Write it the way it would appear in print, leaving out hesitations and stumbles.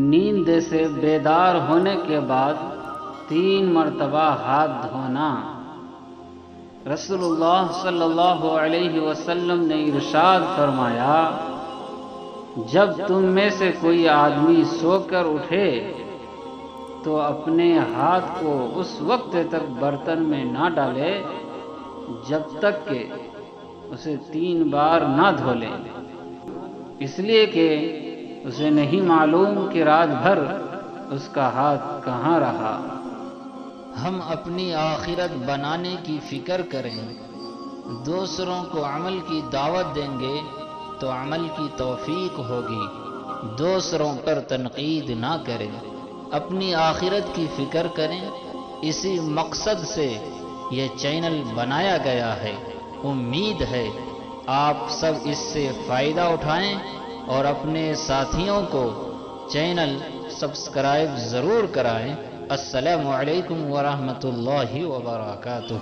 نیند سے بیدار ہونے کے بعد 3 مرتبہ ہاتھ دھونا۔ رسول اللہ صلی اللہ علیہ وسلم نے ارشاد فرمایا، جب تم میں سے کوئی آدمی سو کر اٹھے تو اپنے ہاتھ کو اس وقت تک برتن میں نہ ڈالے جب تک کہ اسے 3 بار نہ دھو لے، اس لیے کہ اسے نہیں معلوم کہ رات بھر اس کا ہاتھ کہاں رہا۔ ہم اپنی آخرت بنانے کی فکر کریں، دوسروں کو عمل کی دعوت دیں گے تو عمل کی توفیق ہوگی، دوسروں پر تنقید نہ کریں، اپنی آخرت کی فکر کریں۔ اسی مقصد سے یہ چینل بنایا گیا ہے۔ امید ہے آپ سب اس سے فائدہ اٹھائیں اور اپنے ساتھیوں کو چینل سبسکرائب ضرور کرائیں۔ السلام علیکم ورحمۃ اللہ وبرکاتہ۔